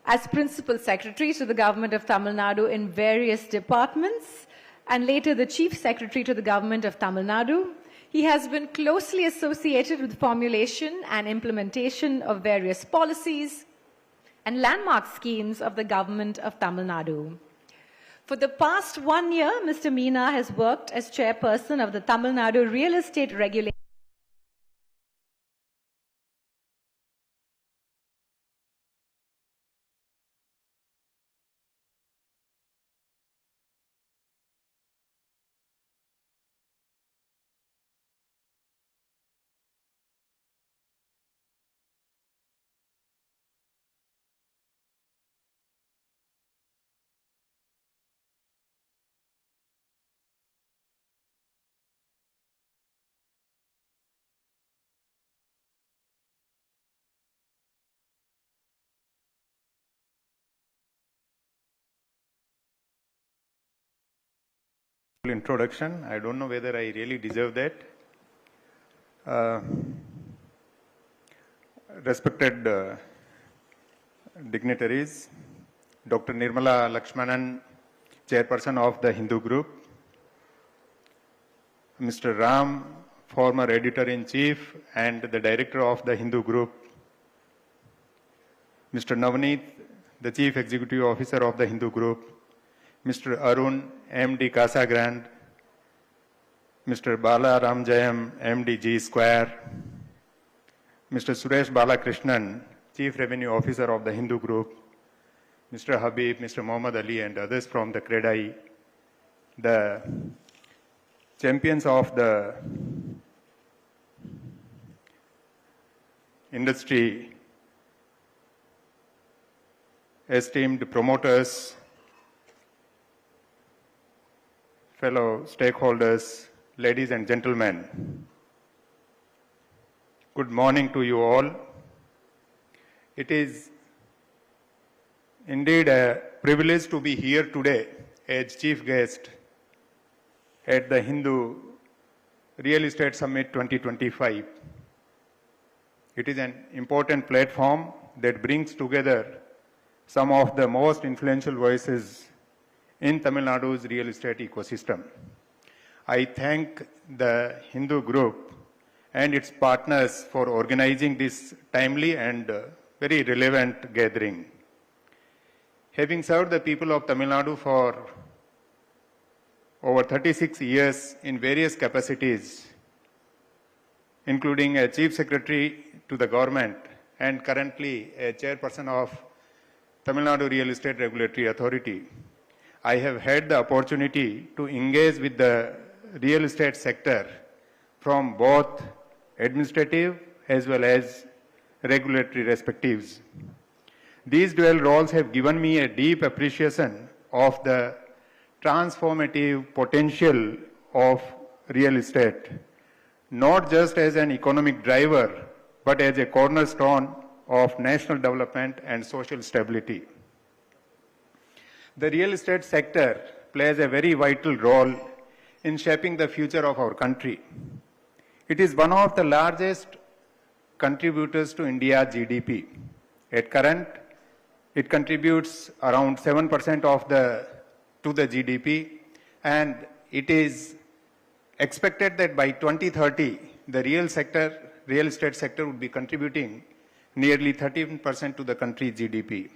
A: As Principal Secretary to the Government of Tamil Nadu in various departments and later the Chief Secretary to the Government of Tamil Nadu, he has been closely associated with formulation and implementation of various policies and landmark schemes of the Government of Tamil Nadu. For the past 1 year, Mr. Meena has worked as chairperson of the Tamil Nadu Real Estate Regulatory
F: introduction. I don't know whether I really deserve that. Respected dignitaries, Dr. Nirmala Lakshmanan, chairperson of the Hindu group, Mr. Ram, former editor-in-chief and the director of the Hindu group, Mr. Navneet, the chief executive officer of the Hindu group, Mr. Arun, MD Casa Grande, Mr. Bala Ramjayam, MD G Square, Mr. Suresh Balakrishnan, Chief Revenue Officer of the Hindu Group, Mr. Habib, Mr. Muhammad Ali and others from the CREDAI, the champions of the industry, esteemed promoters, fellow stakeholders, ladies and gentlemen. Good morning to you all. It is indeed a privilege to be here today as chief guest at the Hindu Real Estate Summit 2025. It is an important platform that brings together some of the most influential voices in Tamil Nadu's real estate ecosystem. I thank the Hindu group and its partners for organizing this timely and very relevant gathering. Having served the people of Tamil Nadu for over 36 years in various capacities, including a chief secretary to the government and currently a chairperson of Tamil Nadu Real Estate Regulatory Authority, I have had the opportunity to engage with the real estate sector from both administrative as well as regulatory perspectives. These dual roles have given me a deep appreciation of the transformative potential of real estate, not just as an economic driver, but as a cornerstone of national development and social stability. The real estate sector plays a very vital role in shaping the future of our country. It is one of the largest contributors to India's GDP. At current, it contributes around 7% to the GDP, and it is expected that by 2030, the real estate sector would be contributing nearly 13% to the country's GDP.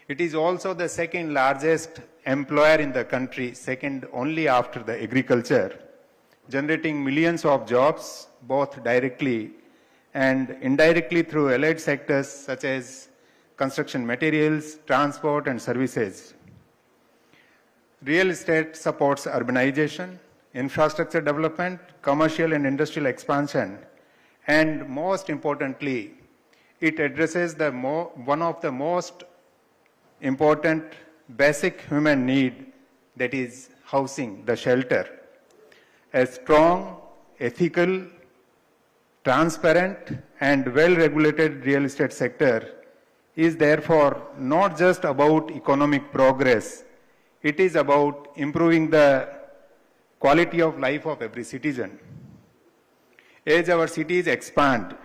F: It is also the second largest employer in the country, second only after the agriculture, generating millions of jobs, both directly and indirectly through allied sectors such as construction materials, transport, and services. Real estate supports urbanization, infrastructure development, commercial and industrial expansion, and most importantly, it addresses one of the most important basic human need, that is housing, the shelter. A strong, ethical, transparent, and well-regulated real estate sector is therefore not just about economic progress, it is about improving the quality of life of every citizen. As our cities expand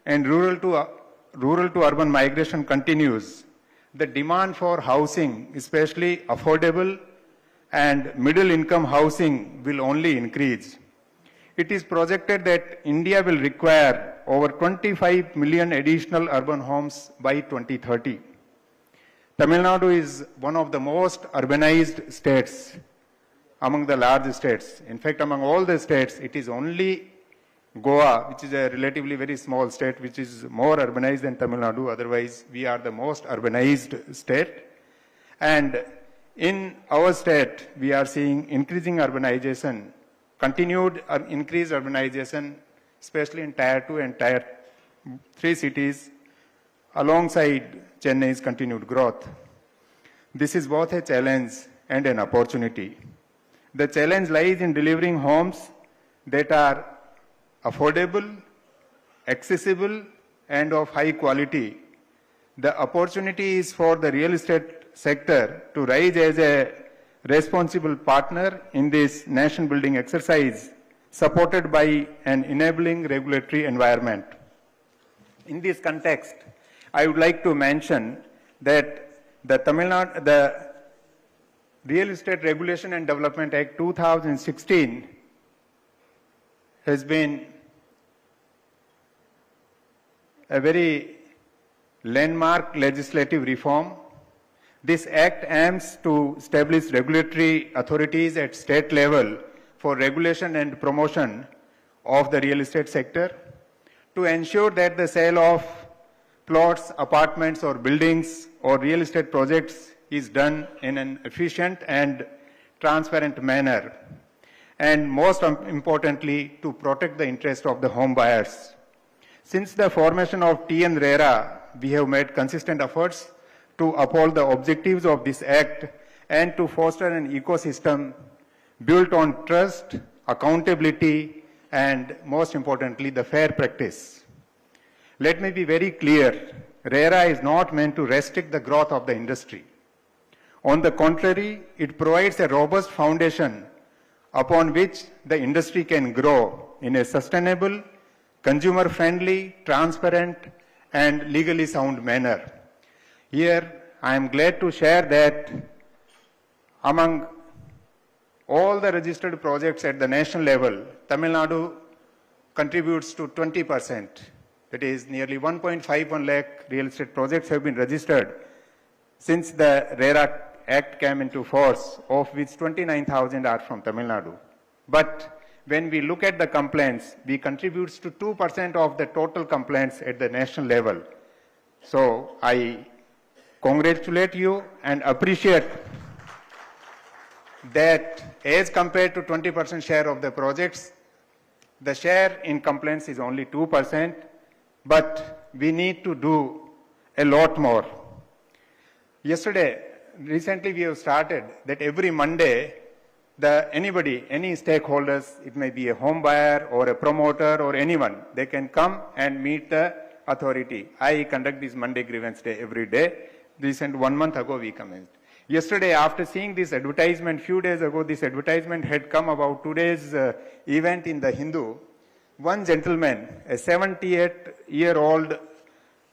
F: and rural to urban migration continues, the demand for housing, especially affordable and middle income housing, will only increase. It is projected that India will require over 25 million additional urban homes by 2030. Tamil Nadu is one of the most urbanized states among the large states. In fact, among all the states, it is only Goa, which is a relatively very small state, which is more urbanized than Tamil Nadu. Otherwise, we are the most urbanized state. And in our state, we are seeing increasing urbanization, continued increased urbanization, especially in Tier 2 and Tier 3 cities, alongside Chennai's continued growth. This is both a challenge and an opportunity. The challenge lies in delivering homes that are affordable, accessible, and of high quality. The opportunity is for the real estate sector to rise as a responsible partner in this nation-building exercise, supported by an enabling regulatory environment. In this context, I would like to mention that the Real Estate Regulation and Development Act 2016 has been a very landmark legislative reform. This act aims to establish regulatory authorities at state level for regulation and promotion of the real estate sector to ensure that the sale of plots, apartments, or buildings or real estate projects is done in an efficient and transparent manner, and most importantly, to protect the interest of the home buyers. Since the formation of RERA, we have made consistent efforts to uphold the objectives of this act and to foster an ecosystem built on trust, accountability, and most importantly, the fair practice. Let me be very clear, RERA is not meant to restrict the growth of the industry. On the contrary, it provides a robust foundation upon which the industry can grow in a sustainable, consumer-friendly, transparent, and legally sound manner. Here, I am glad to share that among all the registered projects at the national level, Tamil Nadu contributes to 20%. That is, nearly 1.51 lakh real estate projects have been registered since the RERA Act came into force, of which 29,000 are from Tamil Nadu. But when we look at the complaints, we contribute to 2% of the total complaints at the national level. So I congratulate you and appreciate that as compared to 20% share of the projects, the share in complaints is only 2%, but we need to do a lot more. Recently we have started that every Monday, anybody, any stakeholders, it may be a home buyer or a promoter or anyone, they can come and meet the authority. I conduct this Monday grievance day every day. Recent 1 month ago we commenced. Yesterday, after seeing this advertisement, few days ago, this advertisement had come about today's event in the Hindu. One gentleman, a 78-year-old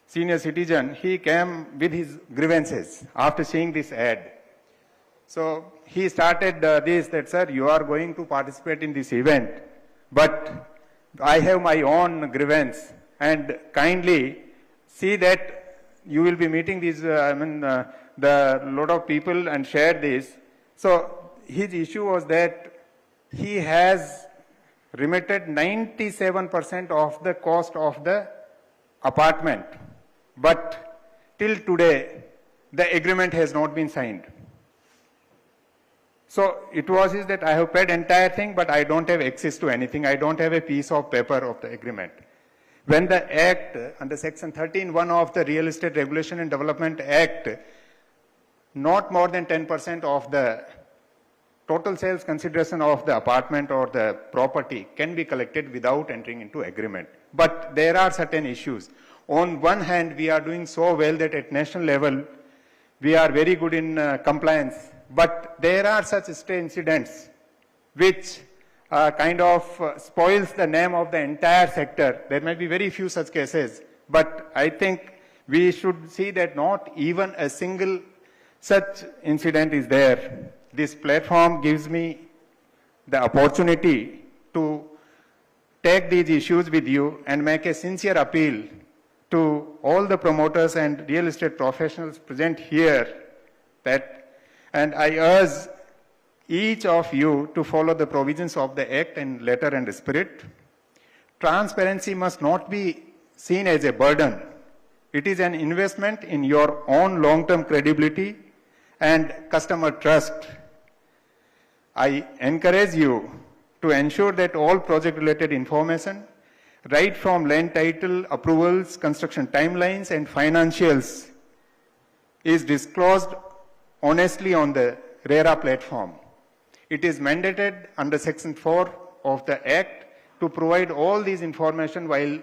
F: senior citizen, he came with his grievances after seeing this ad. So he started this, that sir, you are going to participate in this event, but I have my own grievance, and kindly see that you will be meeting these, the lot of people and share this. So his issue was that he has remitted 97% of the cost of the apartment, but till today the agreement has not been signed. So it was is that I have paid entire thing, but I don't have access to anything. I don't have a piece of paper of the agreement. When the Act, under Section 13(1) of the Real Estate Regulation and Development Act, not more than 10% of the total sales consideration of the apartment or the property can be collected without entering into agreement. But there are certain issues. On one hand, we are doing so well that at national level, we are very good in compliance. But there are such incidents which kind of spoils the name of the entire sector. There may be very few such cases, but I think we should see that not even a single such incident is there. This platform gives me the opportunity to take these issues with you and make a sincere appeal to all the promoters and real estate professionals present here and I urge each of you to follow the provisions of the Act in letter and spirit. Transparency must not be seen as a burden. It is an investment in your own long-term credibility and customer trust. I encourage you to ensure that all project-related information, right from land title, approvals, construction timelines, and financials, is disclosed honestly on the RERA platform. It is mandated under Section 4 of the Act to provide all these information while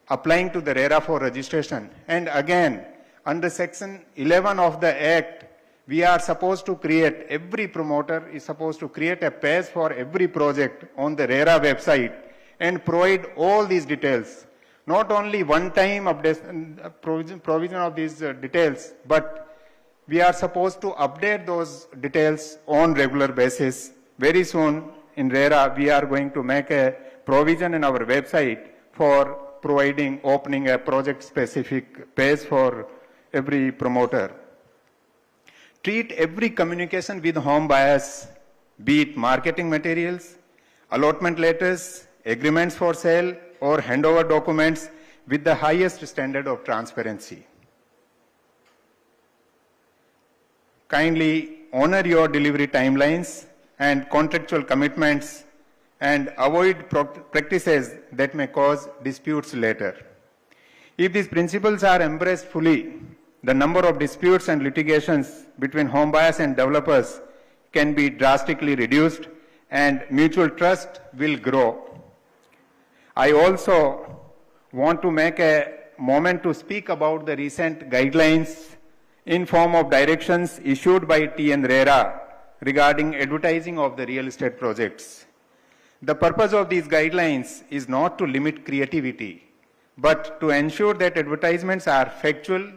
F: applying to the RERA for registration. And again, under Section 11 of the Act, we are supposed to create, every promoter is supposed to create a page for every project on the RERA website and provide all these details. Not only one-time provision of these details, but we are supposed to update those details on regular basis. Very soon in RERA, we are going to make a provision in our website for opening a project-specific page for every promoter. Treat every communication with home buyers, be it marketing materials, allotment letters, agreements for sale, or handover documents with the highest standard of transparency. Kindly honor your delivery timelines and contractual commitments and avoid practices that may cause disputes later. If these principles are embraced fully, the number of disputes and litigations between home buyers and developers can be drastically reduced and mutual trust will grow. I also want to make a moment to speak about the recent guidelines in form of directions issued by TN RERA regarding advertising of the real estate projects. The purpose of these guidelines is not to limit creativity, but to ensure that advertisements are factual,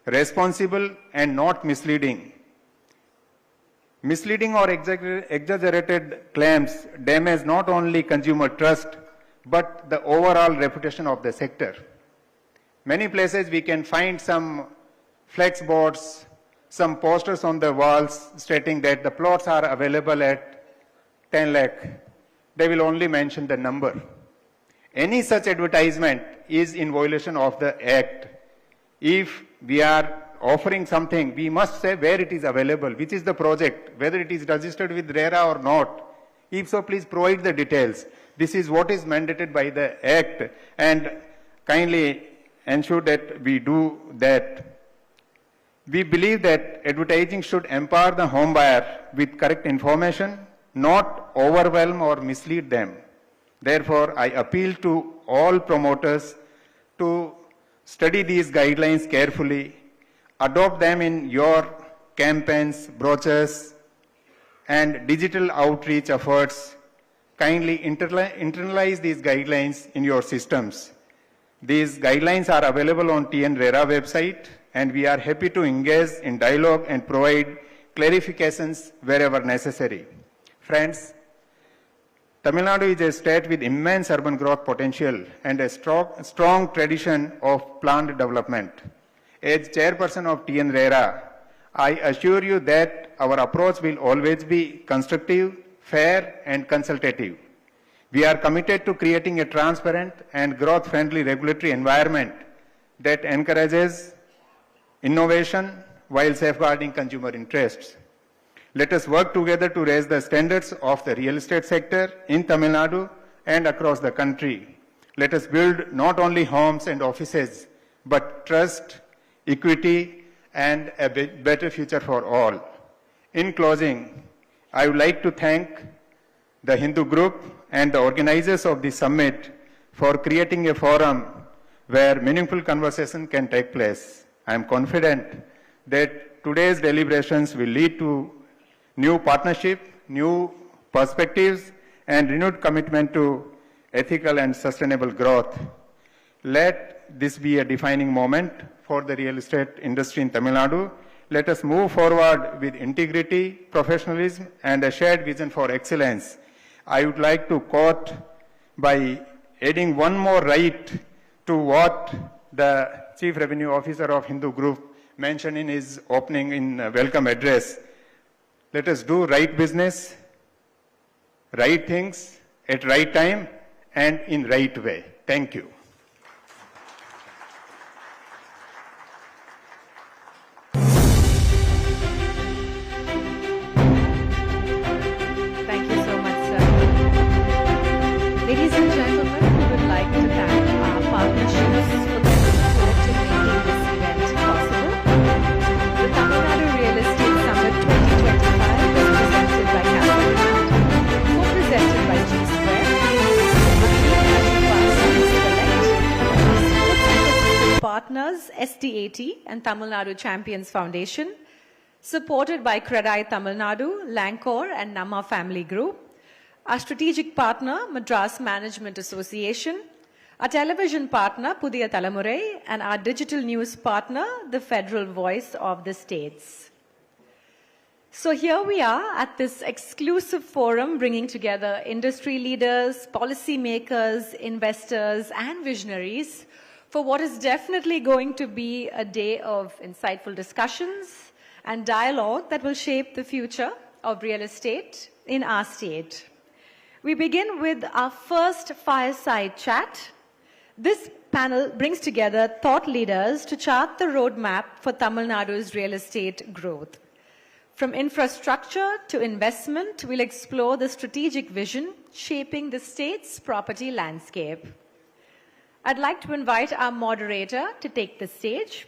F: responsible, and not misleading. Misleading or exaggerated claims damage not only consumer trust, but the overall reputation of the sector. Many places we can find some flex boards, some posters on the walls stating that the plots are available at 10 lakh. They will only mention the number. Any such advertisement is in violation of the Act. If we are offering something, we must say where it is available, which is the project, whether it is registered with RERA or not. If so, please provide the details. This is what is mandated by the Act, and kindly ensure that we do that. We believe that advertising should empower the home buyer with correct information, not overwhelm or mislead them. Therefore, I appeal to all promoters to study these guidelines carefully, adopt them in your campaigns, brochures, and digital outreach efforts. Kindly internalize these guidelines in your systems. These guidelines are available on TN RERA website, and we are happy to engage in dialogue and provide clarifications wherever necessary. Friends, Tamil Nadu is a state with immense urban growth potential and a strong tradition of planned development. As chairperson of RERA, I assure you that our approach will always be constructive, fair, and consultative. We are committed to creating a transparent and growth-friendly regulatory environment that encourages innovation while safeguarding consumer interests. Let us work together to raise the standards of the real estate sector in Tamil Nadu and across the country. Let us build not only homes and offices, but trust, equity, and a better future for all. In closing, I would like to thank the Hindu group and the organizers of this summit for creating a forum where meaningful conversation can take place. I am confident that today's deliberations will lead to new partnership, new perspectives, and renewed commitment to ethical and sustainable growth. Let this be a defining moment for the real estate industry in Tamil Nadu. Let us move forward with integrity, professionalism, and a shared vision for excellence. I would like to quote by adding one more right to what the Chief Revenue Officer of Hindu Group mentioned in his opening in welcome address. Let us do right business, right things, at right time, and in right way. Thank you.
A: Thank you so much, sir. Ladies and gentlemen, we would like to thank our partnerships for the support in making this event possible. The Tamil Nadu Real Estate Summit 2025 was presented by Capital Fund, co-presented by G Square, partners STAT and Tamil Nadu Champions Foundation, supported by Credai Tamil Nadu, Lancor and Nama Family Group, our strategic partner Madras Management Association, our television partner Puthiya Thalaimurai, and our digital news partner, the Federal Voice of the States. So here we are at this exclusive forum bringing together industry leaders, policy makers, investors, and visionaries for what is definitely going to be a day of insightful discussions and dialogue that will shape the future of real estate in our state. We begin with our first fireside chat. This panel brings together thought leaders to chart the roadmap for Tamil Nadu's real estate growth. From infrastructure to investment, we'll explore the strategic vision shaping the state's property landscape. I'd like to invite our moderator to take the stage.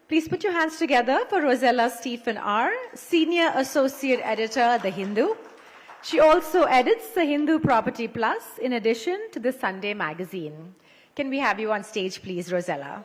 A: Please put your hands together for Rosella Stephen R., Senior Associate Editor, The Hindu. She also edits The Hindu Property Plus in addition to the Sunday magazine. Can we have you on stage, please, Rosella?